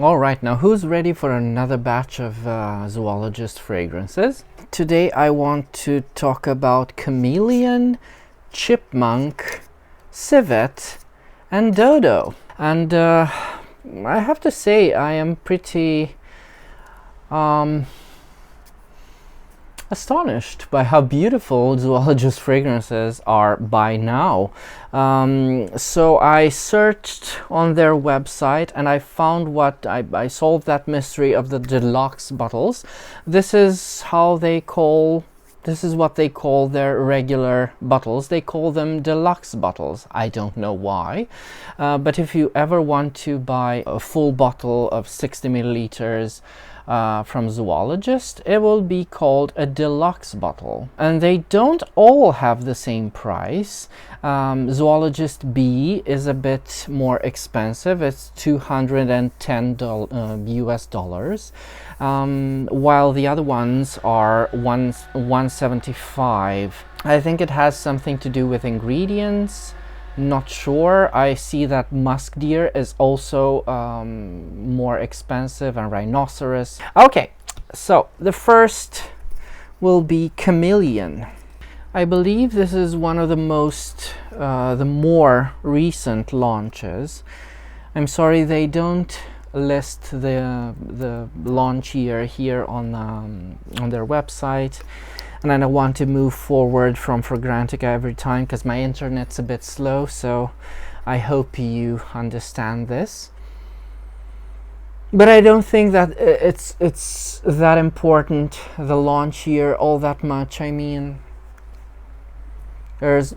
All right, now who's ready for another batch of Zoologist fragrances? Today I want to talk about Chameleon, Chipmunk, Civet and Dodo. And I have to say I am pretty astonished by how beautiful Zoologist fragrances are by now. So I searched on their website and I found I solved that mystery of the deluxe bottles. This is what they call their regular bottles. They call them deluxe bottles. I don't know why, but if you ever want to buy a full bottle of 60 milliliters from Zoologist, it will be called a deluxe bottle, and they don't all have the same price. Zoologist B is a bit more expensive. It's $210 US dollars, while the other ones are 175. I think it has something to do with ingredients. Not sure. I see that musk deer is also more expensive, and rhinoceros. Okay, so the first will be Chameleon. I believe this is one of the more recent launches. I'm sorry they don't list the launch year here on their website. And I don't want to move forward from Fragrantica every time because my internet's a bit slow, so I hope you understand this. But I don't think that it's that important, the launch year, all that much. I mean, there's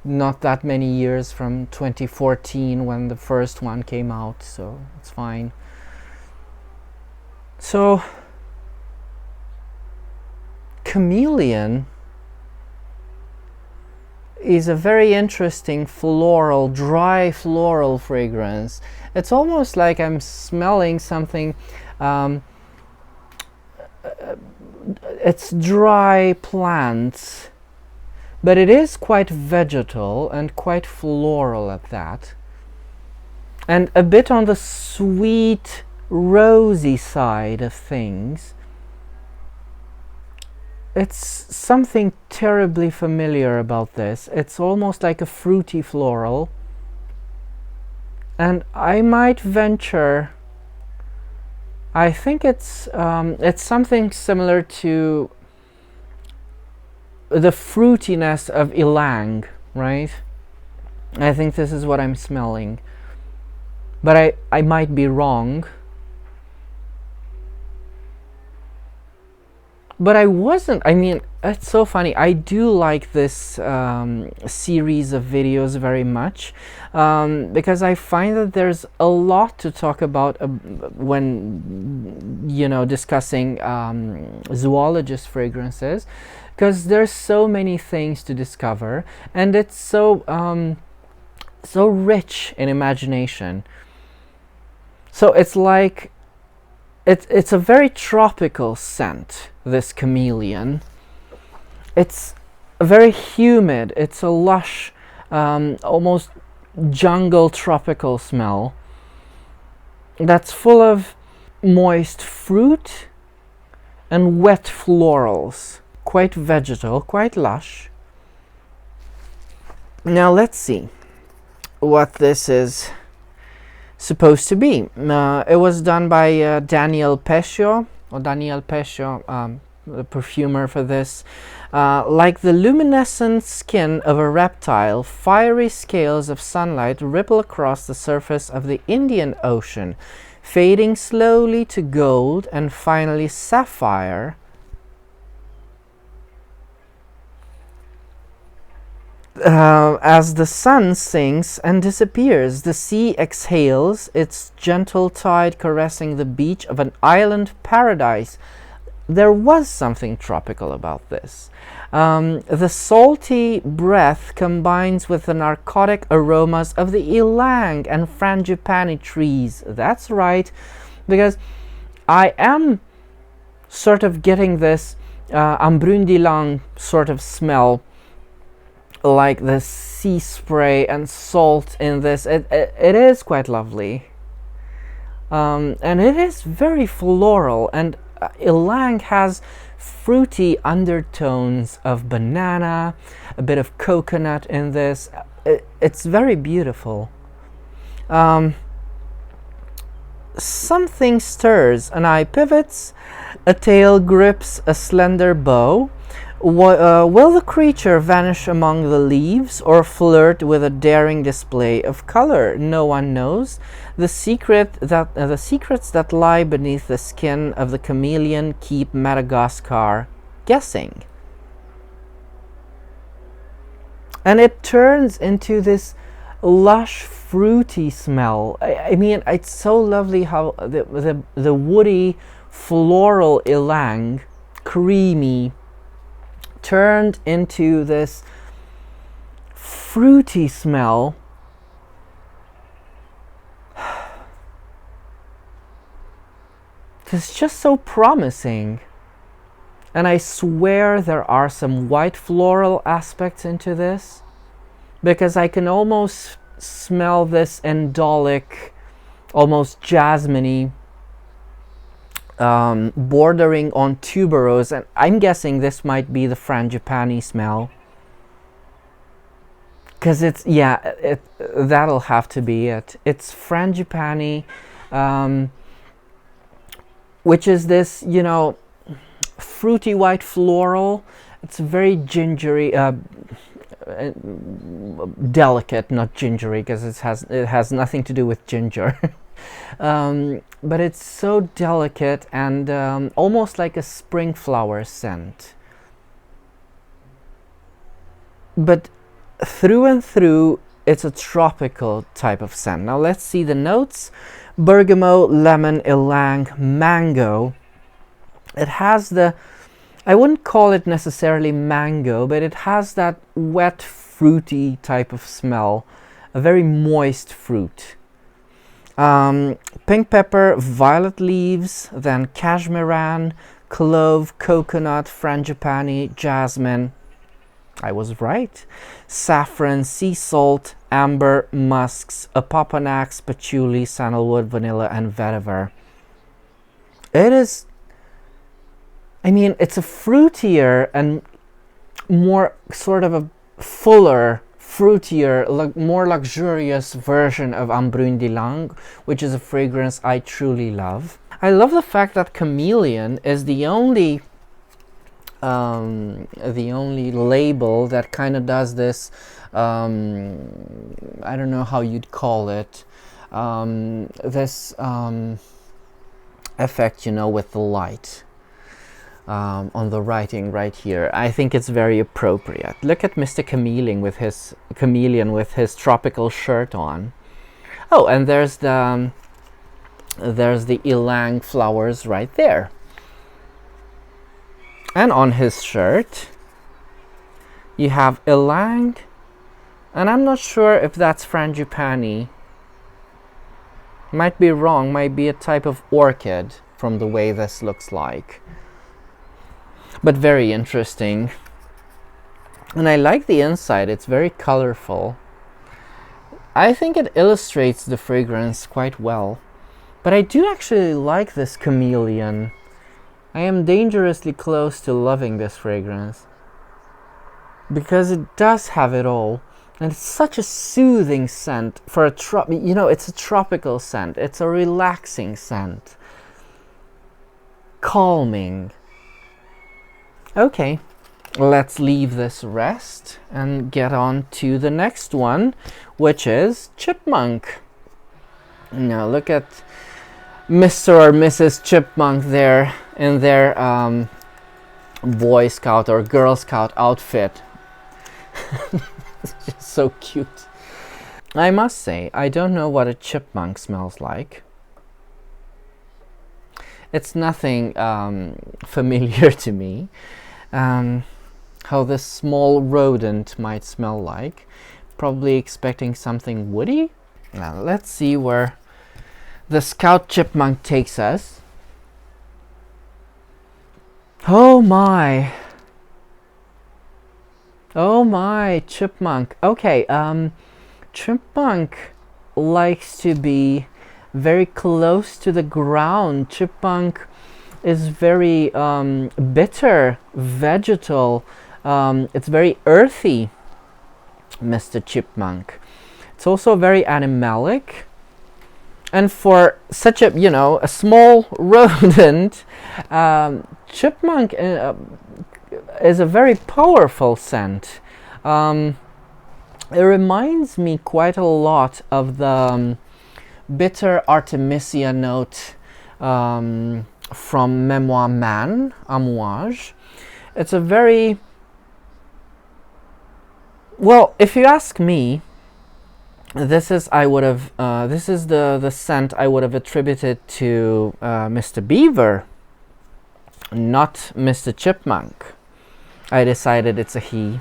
not that many years from 2014 when the first one came out, so it's fine. So Chameleon is a very interesting floral, dry floral fragrance. It's almost like I'm smelling something. It's dry plants, but it is quite vegetal and quite floral at that, and a bit on the sweet, rosy side of things. It's something terribly familiar about this. It's almost like a fruity floral, and I might venture, I think it's something similar to the fruitiness of ylang, right? I think this is what I'm smelling, but I might be wrong. But I wasn't. I mean, it's so funny. I do like this series of videos very much, because I find that there's a lot to talk about when, discussing Zoologist fragrances, because there's so many things to discover, and it's so rich in imagination. So it's like it's a very tropical scent, this Chameleon. It's very humid. It's a lush, almost jungle tropical smell that's full of moist fruit and wet florals. Quite vegetal, quite lush. Now let's see what this is supposed to be. It was done by Daniel Pescio, the perfumer for this. Like the luminescent skin of a reptile, fiery scales of sunlight ripple across the surface of the Indian Ocean, fading slowly to gold and finally sapphire. As the sun sinks and disappears, the sea exhales, its gentle tide caressing the beach of an island paradise. There was something tropical about this. The salty breath combines with the narcotic aromas of the ylang and frangipani trees. That's right, because I am sort of getting this ambrundilang sort of smell, like the sea spray and salt in this. It is quite lovely. And it is very floral, and ylang has fruity undertones of banana, a bit of coconut in this. It's very beautiful. Something stirs, an eye pivots, a tail grips a slender bow. Will the creature vanish among the leaves or flirt with a daring display of color? No one knows. The secrets that lie beneath the skin of the chameleon keep Madagascar guessing. And it turns into this lush, fruity smell. I mean, it's so lovely how the woody, floral ylang, creamy, turned into this fruity smell. It's just so promising. And I swear there are some white floral aspects into this, because I can almost smell this indolic, almost jasmine-y, bordering on tuberose, and I'm guessing this might be the frangipani smell, because it's, yeah, that'll have to be it. It's frangipani, which is this, you know, fruity white floral. It's very gingery, delicate, not gingery, because it has nothing to do with ginger. But it's so delicate and almost like a spring flower scent. But through and through, it's a tropical type of scent. Now let's see the notes. Bergamot, lemon, ylang, mango. It has the, I wouldn't call it necessarily mango, but it has that wet, fruity type of smell. A very moist fruit. Pink pepper, violet leaves, then cashmeran, clove, coconut, frangipani, jasmine. I was right. Saffron, sea salt, amber, musks, apopanax, patchouli, sandalwood, vanilla, and vetiver. It is, I mean, it's a fruitier and more sort of a fuller, fruitier, more luxurious version of Embrun d'Ylang, which is a fragrance I truly love. I love the fact that Chameleon is the only label that kind of does this, I don't know how you'd call it, this effect, you know, with the light. On the writing right here. I think it's very appropriate. Look at Mr. Chameleon with his tropical shirt on. Oh, and there's the ylang flowers right there. And on his shirt you have ylang, and I'm not sure if that's frangipani. Might be wrong, might be a type of orchid from the way this looks like. But very interesting. And I like the inside, it's very colorful. I think it illustrates the fragrance quite well. But I do actually like this Chameleon. I am dangerously close to loving this fragrance, because it does have it all. And it's such a soothing scent for a you know, it's a tropical scent. It's a relaxing scent. Calming. Okay, let's leave this rest and get on to the next one, which is Chipmunk. Now look at Mr. or Mrs. Chipmunk there in their Boy Scout or Girl Scout outfit. It's just so cute. I must say, I don't know what a chipmunk smells like. It's nothing familiar to me. How this small rodent might smell like. Probably expecting something woody. Now let's see where the Scout Chipmunk takes us. Oh my! Oh my, Chipmunk. Okay, Chipmunk likes to be very close to the ground. Chipmunk is very bitter, vegetal. It's very earthy, Mr. Chipmunk. It's also very animalic. And for such a, you know, a small rodent, Chipmunk is a very powerful scent. It reminds me quite a lot of the bitter Artemisia note from Memoir Man, Amouage. It's a very, well, if you ask me, this is the scent I would have attributed to Mr. Beaver, not Mr. Chipmunk. I decided it's a he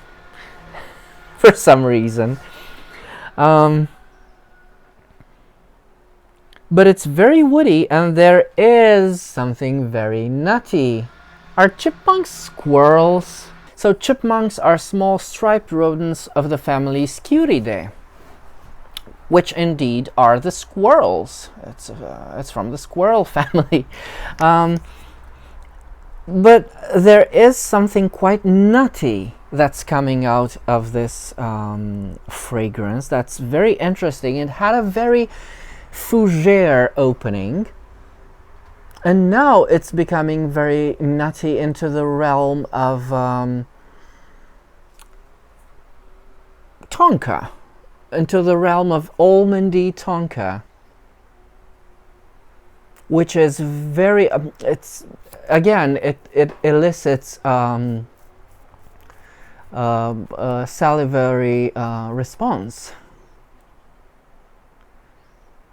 for some reason. But it's very woody, and there is something very nutty. Are chipmunks squirrels? So chipmunks are small striped rodents of the family Sciuridae, which indeed are the squirrels. It's from the squirrel family. But there is something quite nutty that's coming out of this fragrance that's very interesting. It had a very fougere opening, and now it's becoming very nutty into the realm of tonka, into the realm of almondy tonka, which is very it's again it elicits a salivary response,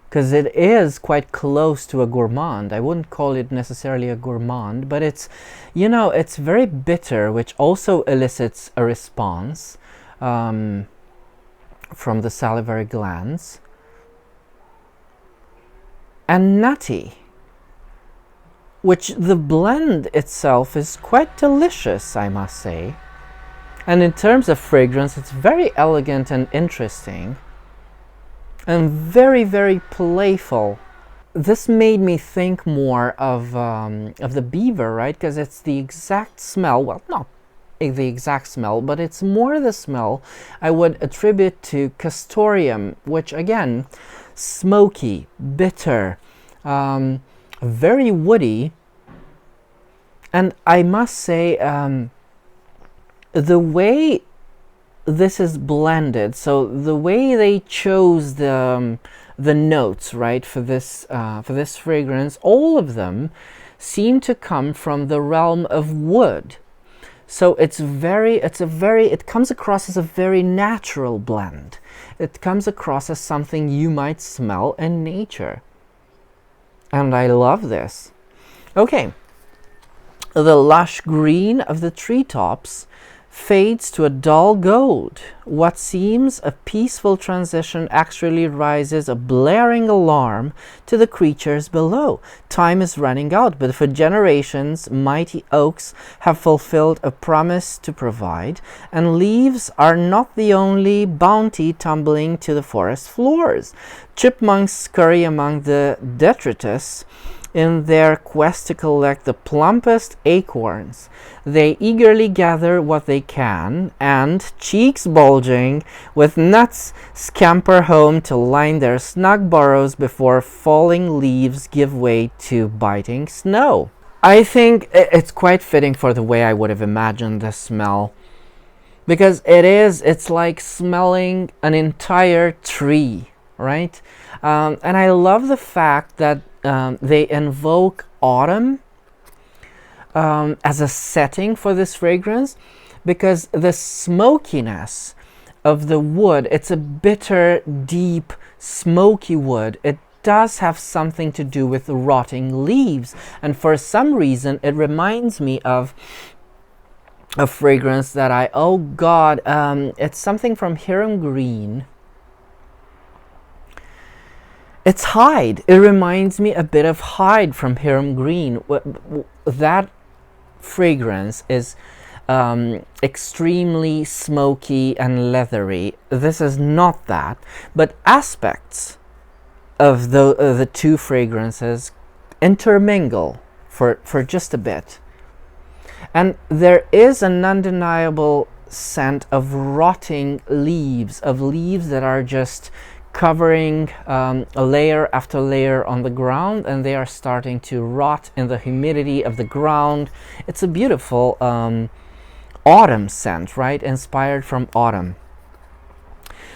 because it is quite close to a gourmand. I wouldn't call it necessarily a gourmand, but it's, you know, it's very bitter, which also elicits a response from the salivary glands, and nutty, which the blend itself is quite delicious, I must say. And in terms of fragrance, it's very elegant and interesting, and very, very playful. This made me think more of the beaver, right? Because it's the exact smell, well, not the exact smell, but it's more the smell I would attribute to castoreum, which again, smoky, bitter, very woody. And I must say, the way this is blended, so the way they chose the notes, right, for this fragrance, all of them seem to come from the realm of wood. So it comes across as a very natural blend. It comes across as something you might smell in nature. And I love this. Okay. The lush green of the treetops fades to a dull gold. What seems a peaceful transition actually rises a blaring alarm to the creatures below. Time is running out, but for generations mighty oaks have fulfilled a promise to provide, and leaves are not the only bounty tumbling to the forest floors. Chipmunks scurry among the detritus in their quest to collect the plumpest acorns. They eagerly gather what they can, and, cheeks bulging with nuts, scamper home to line their snug burrows before falling leaves give way to biting snow. I think it's quite fitting for the way I would have imagined the smell, because it's like smelling an entire tree, right? And I love the fact that they invoke autumn as a setting for this fragrance, because the smokiness of the wood, it's a bitter, deep, smoky wood. It does have something to do with rotting leaves, and for some reason it reminds me of a fragrance that it's something from Hiram Green. It's Hyde. It reminds me a bit of Hyde from Hiram Green. That fragrance is extremely smoky and leathery. This is not that, but aspects of the two fragrances intermingle for just a bit. And there is an undeniable scent of rotting leaves, of leaves that are just covering a layer after layer on the ground, and they are starting to rot in the humidity of the ground. It's a beautiful autumn scent, right? Inspired from autumn.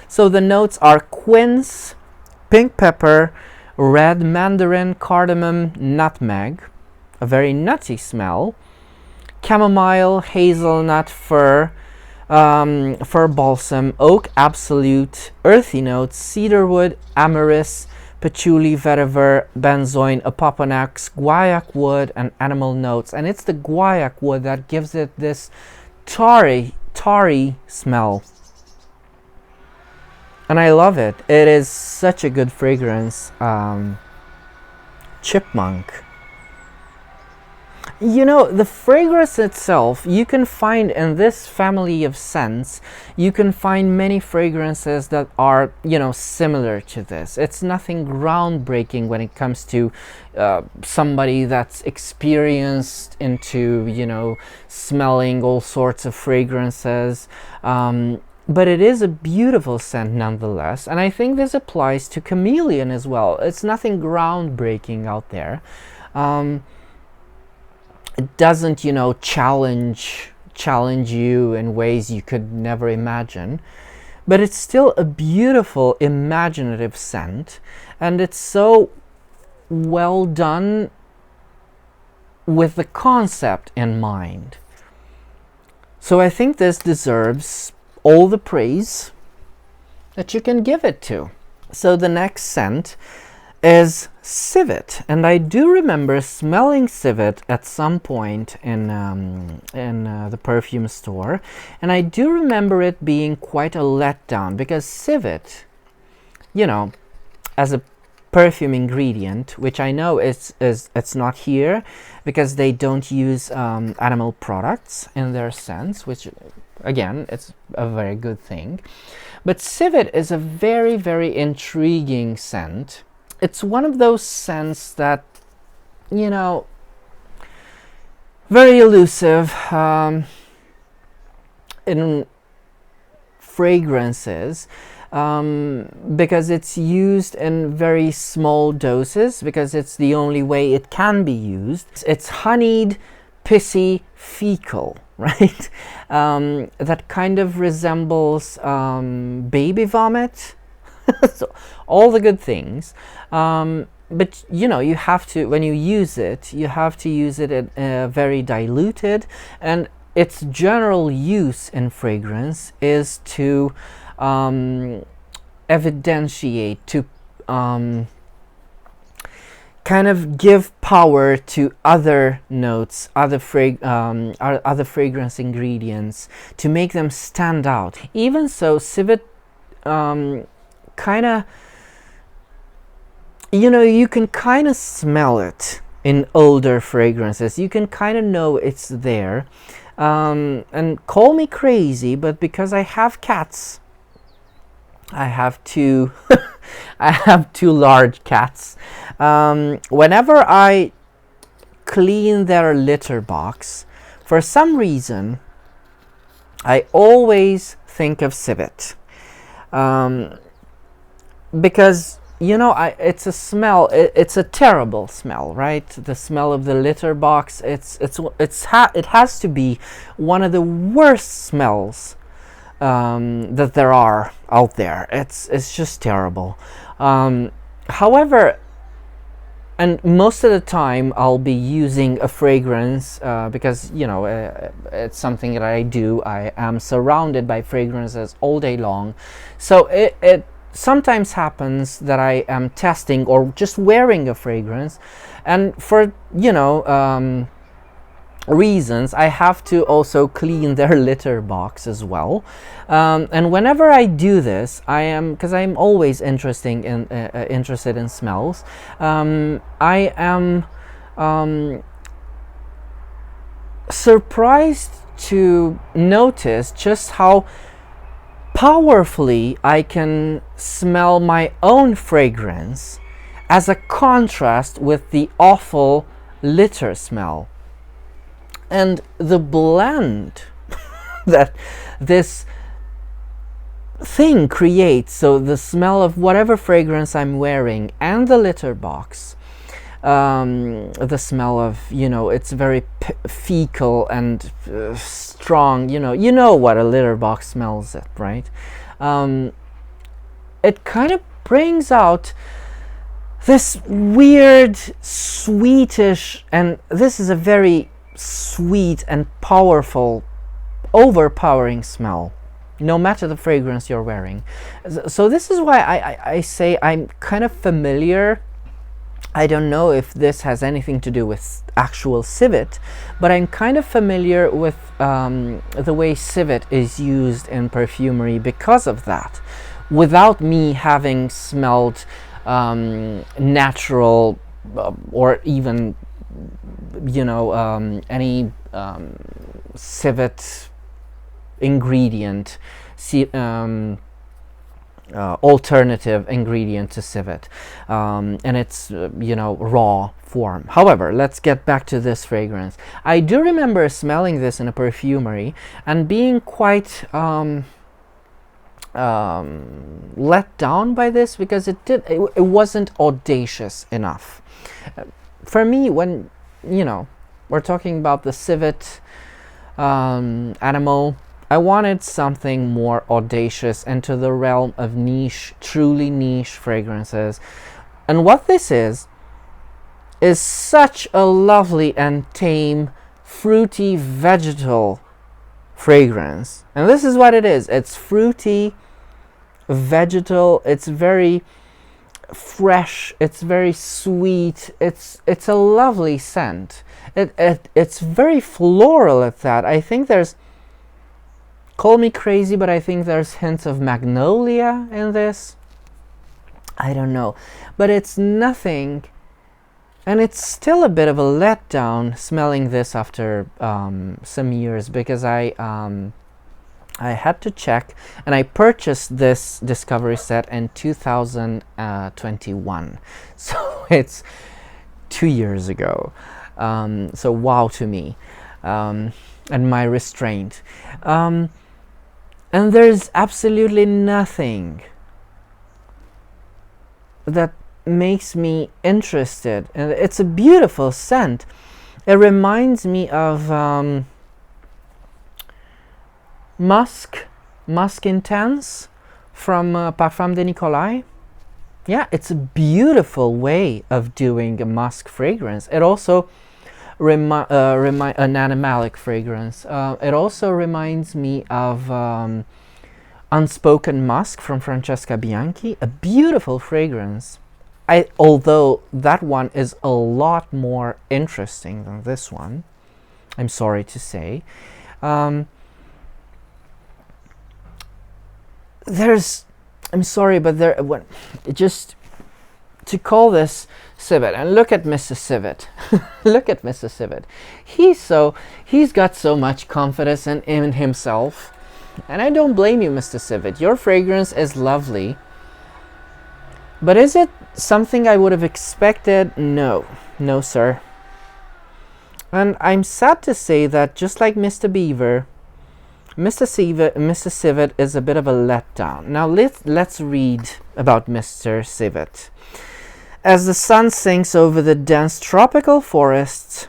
So the notes are quince, pink pepper, red mandarin, cardamom, nutmeg, a very nutty smell, chamomile, hazelnut, fir, fir balsam, oak absolute, earthy notes, cedarwood, amyris, patchouli, vetiver, benzoin, opoponax, guaiac wood, and animal notes. And it's the guaiac wood that gives it this tarry smell. And I love it. It is such a good fragrance. Chipmunk. You know, the fragrance itself, you can find in this family of scents, you can find many fragrances that are, you know, similar to this. It's nothing groundbreaking when it comes to somebody that's experienced into, you know, smelling all sorts of fragrances. But it is a beautiful scent nonetheless. And I think this applies to Chameleon as well. It's nothing groundbreaking out there. It doesn't, you know, challenge you in ways you could never imagine, but it's still a beautiful, imaginative scent, and it's so well done with the concept in mind. So I think this deserves all the praise that you can give it to. So the next scent is Civet, and I do remember smelling Civet at some point in the perfume store, and I do remember it being quite a letdown, because Civet, you know, as a perfume ingredient, which I know it's not here because they don't use animal products in their scents, which again, it's a very good thing. But Civet is a very, very intriguing scent. It's one of those scents that, you know, very elusive in fragrances, because it's used in very small doses, because it's the only way it can be used. It's honeyed, pissy, fecal, right? That kind of resembles baby vomit. So all the good things, but you know, you have to, when you use it, you have to use it at very diluted, and its general use in fragrance is to evidentiate, to kind of give power to other notes, other fragrance ingredients, to make them stand out. Even so, Civet kind of, you know, you can kind of smell it in older fragrances. You can kind of know it's there. And call me crazy, but because I have cats, I have two I have two large cats. Whenever I clean their litter box, for some reason I always think of Civet. Because, you know, it's a smell. It's a terrible smell, right? The smell of the litter box. It has to be one of the worst smells that there are out there. It's just terrible. However, and most of the time I'll be using a fragrance because, you know, it's something that I do. I am surrounded by fragrances all day long, so it sometimes happens that I am testing or just wearing a fragrance, and for, you know, reasons, I have to also clean their litter box as well. And whenever I do this, I am, because I'm always interested in smells, I am surprised to notice just how powerfully I can smell my own fragrance as a contrast with the awful litter smell. And the blend that this thing creates, so the smell of whatever fragrance I'm wearing and the litter box, the smell of, it's very fecal and strong, you know what a litter box smells it, right? It kind of brings out this weird sweetish, and this is a very sweet and powerful, overpowering smell, no matter the fragrance you're wearing. So this is why I say I'm kind of familiar. I don't know if this has anything to do with actual civet, but I'm kind of familiar with the way civet is used in perfumery because of that, without me having smelled natural or even any civet ingredient, alternative ingredient to civet, and its raw form. However, let's get back to this fragrance. I do remember smelling this in a perfumery and being quite let down by this, because it wasn't audacious enough for me. When we're talking about the civet animal, I wanted something more audacious and to the realm of niche, truly niche fragrances. And what this is such a lovely and tame, fruity, vegetal fragrance. And this is what it is. It's fruity, vegetal, it's very fresh, it's very sweet, it's a lovely scent. It's very floral at that. I think there's, call me crazy, but I think there's hints of magnolia in this. I don't know, but it's nothing, and it's still a bit of a letdown smelling this after some years, because I had to check, and I purchased this Discovery Set in 2021, so it's 2 years ago. So wow to me, and my restraint. And there's absolutely nothing that makes me interested. And it's a beautiful scent. It reminds me of Musk Intense from Parfum de Nicolai. Yeah, it's a beautiful way of doing a musk fragrance. It also an animalic fragrance. It also reminds me of Unspoken Musk from Francesca Bianchi, a beautiful fragrance. Although that one is a lot more interesting than this one, I'm sorry to say. I'm sorry, but just to call this Civet, and look at Mr. Civet. Look at Mr. Civet. He's got so much confidence in himself, and I don't blame you, Mr. Civet. Your fragrance is lovely, but is it something I would have expected? No, sir. And I'm sad to say that, just like Mr. Beaver, Mr. Civet is a bit of a letdown. Now let's read about Mr. Civet. As the sun sinks over the dense tropical forests,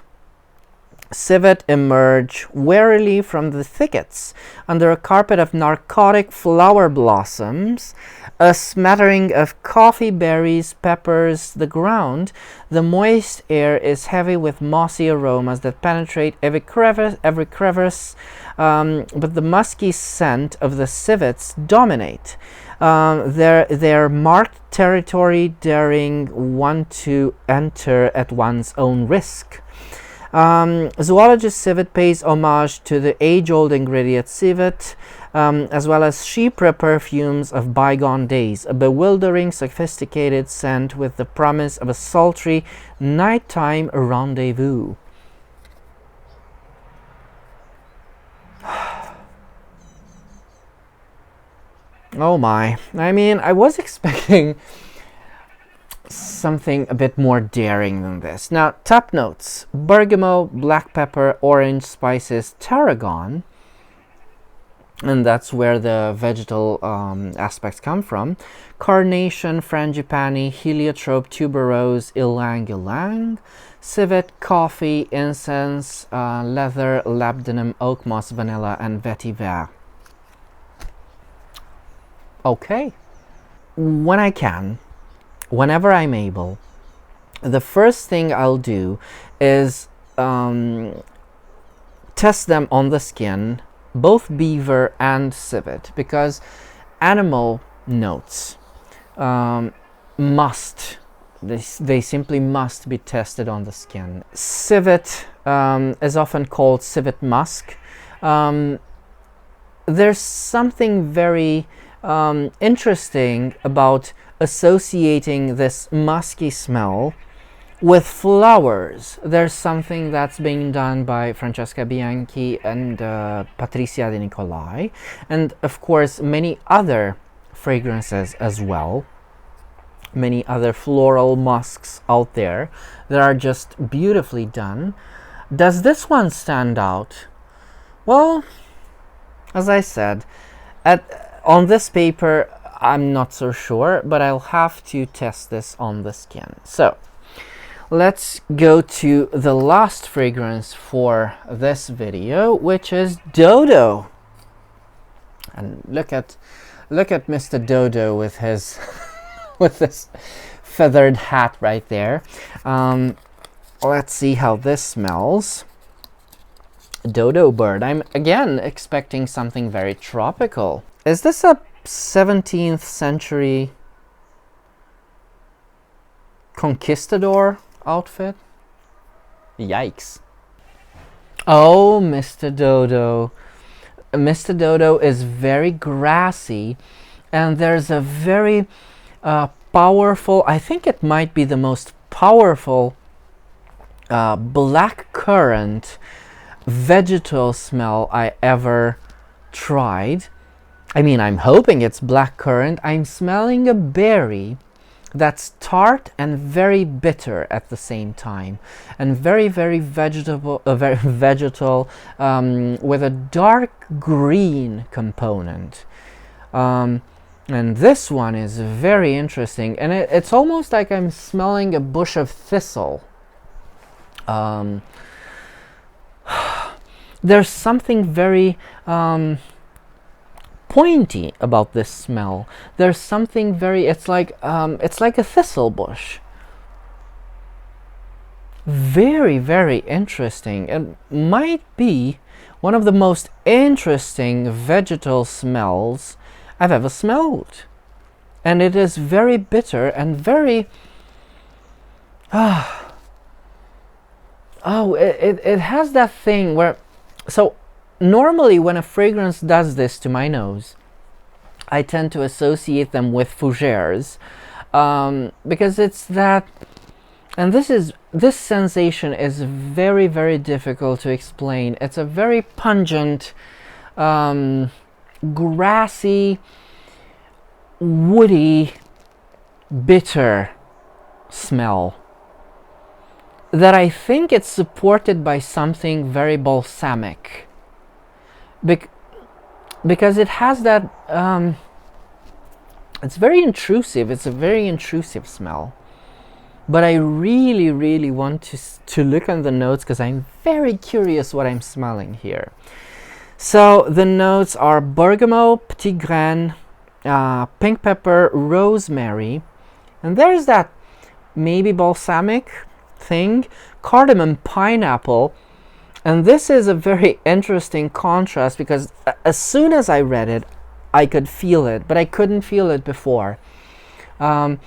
Civet emerge warily from the thickets under a carpet of narcotic flower blossoms, a smattering of coffee berries peppers the ground. The moist air is heavy with mossy aromas that penetrate every crevice, but the musky scent of the civets dominate. Their marked territory, daring one to enter at one's own risk. Zoologist Civet pays homage to the age-old ingredient civet, as well as chypre perfumes of bygone days, a bewildering, sophisticated scent with the promise of a sultry nighttime rendezvous. Oh my, I mean, I was expecting something a bit more daring than this. Now, top notes: bergamot, black pepper, orange spices, tarragon, and that's where the vegetal aspects come from. Carnation, frangipani, heliotrope, tuberose, ylang ylang, civet, coffee, incense, leather, labdanum, oak moss, vanilla, and vetiver. Okay. When I can, whenever I'm able, the first thing I'll do is test them on the skin, both beaver and civet, because animal notes they simply must be tested on the skin. Civet is often called civet musk. There's something very interesting about associating this musky smell with flowers. There's something that's being done by Francesca Bianchi and Patricia De Nicolai, and of course many other fragrances as well, many other floral musks out there that are just beautifully done. Does this one stand out? Well, as I said, on this paper I'm not so sure, but I'll have to test this on the skin. So let's go to the last fragrance for this video, which is Dodo. And look at Mr. Dodo with his with this feathered hat right there. Let's see how this smells. Dodo bird. I'm again expecting something very tropical. Is this a 17th century conquistador outfit? Yikes. Oh, Mr. Dodo. Mr. Dodo is very grassy, and there's a very powerful, I think it might be the most powerful black currant vegetal smell I ever tried. I mean, I'm hoping it's black currant. I'm smelling a berry that's tart and very bitter at the same time, and very, very vegetable, very vegetal, with a dark green component. And this one is very interesting, and it's almost like I'm smelling a bush of thistle. There's something very pointy about this smell. There's something very, it's like a thistle bush. Very, very interesting, and might be one of the most interesting vegetal smells I've ever smelled. And it is very bitter and very it has that thing where, so normally when a fragrance does this to my nose, I tend to associate them with fougères, because it's that, and this sensation is very, very difficult to explain. It's a very pungent, grassy, woody, bitter smell that I think it's supported by something very balsamic. Because it has that, it's very intrusive. It's a very intrusive smell. But I really, really want to look on the notes, because I'm very curious what I'm smelling here. So the notes are bergamot, petit grain, pink pepper, rosemary, and there's that maybe balsamic thing, cardamom, pineapple. And this is a very interesting contrast, because as soon as I read it, I could feel it, but I couldn't feel it before. I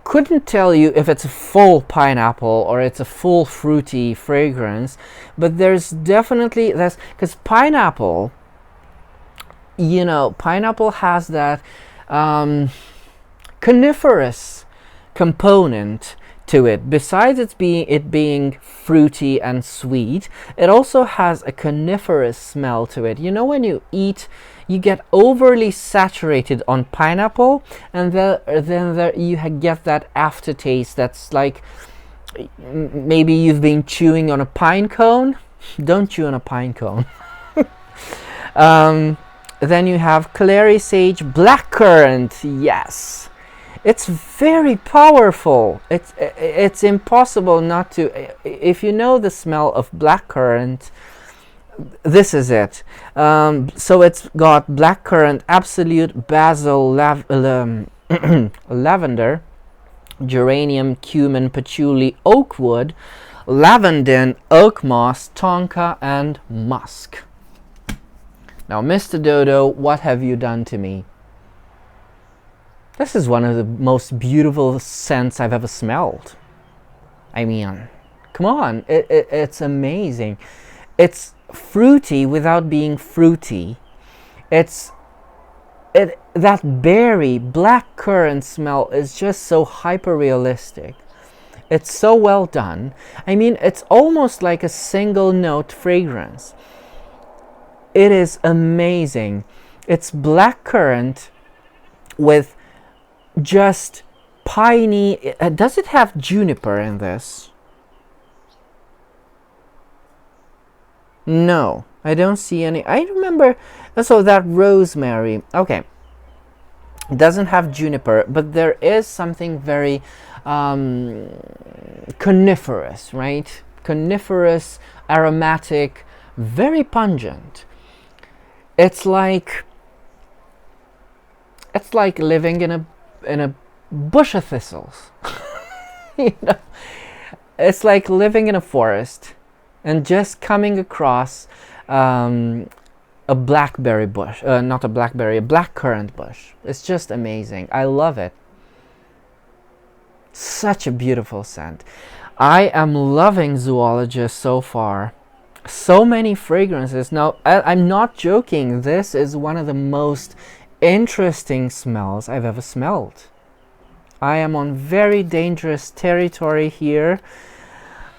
couldn't tell you if it's a full pineapple or it's a full fruity fragrance, but there's definitely, that's because pineapple, you know, pineapple has that coniferous component to it. Besides it being fruity and sweet, it also has a coniferous smell to it. You know, when you eat, you get overly saturated on pineapple, and then you get that aftertaste that's like maybe you've been chewing on a pine cone. Don't chew on a pine cone. Then you have clary sage blackcurrant. Yes, it's very powerful. It's impossible not to. If you know the smell of blackcurrant, this is it. So it's got blackcurrant, absolute, basil, lavender, geranium, cumin, patchouli, oak wood, lavandin, oak moss, tonka, and musk. Now, Mr. Dodo, what have you done to me? This is one of the most beautiful scents I've ever smelled. I mean, come on, it's amazing. It's fruity without being fruity. That berry, blackcurrant smell is just so hyper realistic. It's so well done. I mean, it's almost like a single note fragrance. It is amazing. It's blackcurrant with just piney. Does it have juniper in this? No, I don't see any. I remember. So that rosemary. Okay. It doesn't have juniper, but there is something very coniferous, right? Coniferous, aromatic, very pungent. It's like living in a bush of thistles. You know, it's like living in a forest and just coming across a blackberry bush, not a blackberry, a blackcurrant bush. It's just amazing. I love it. Such a beautiful scent. I am loving Zoologist so far. So many fragrances. Now, I'm not joking. This is one of the most interesting smells I've ever smelled. I am on very dangerous territory here.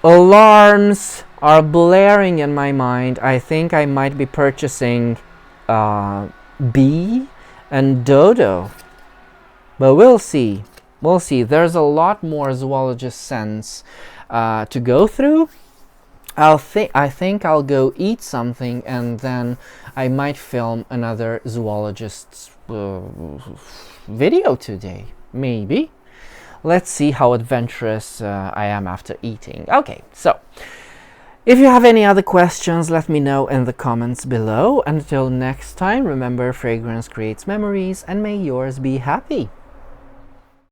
Alarms are blaring in my mind. I think I might be purchasing Bee and Dodo. But we'll see. We'll see. There's a lot more Zoologist scents to go through. I think I'll go eat something, and then I might film another Zoologist video today. Maybe. Let's see how adventurous I am after eating. Okay, so if you have any other questions, let me know in the comments below. Until next time, remember, fragrance creates memories, and may yours be happy.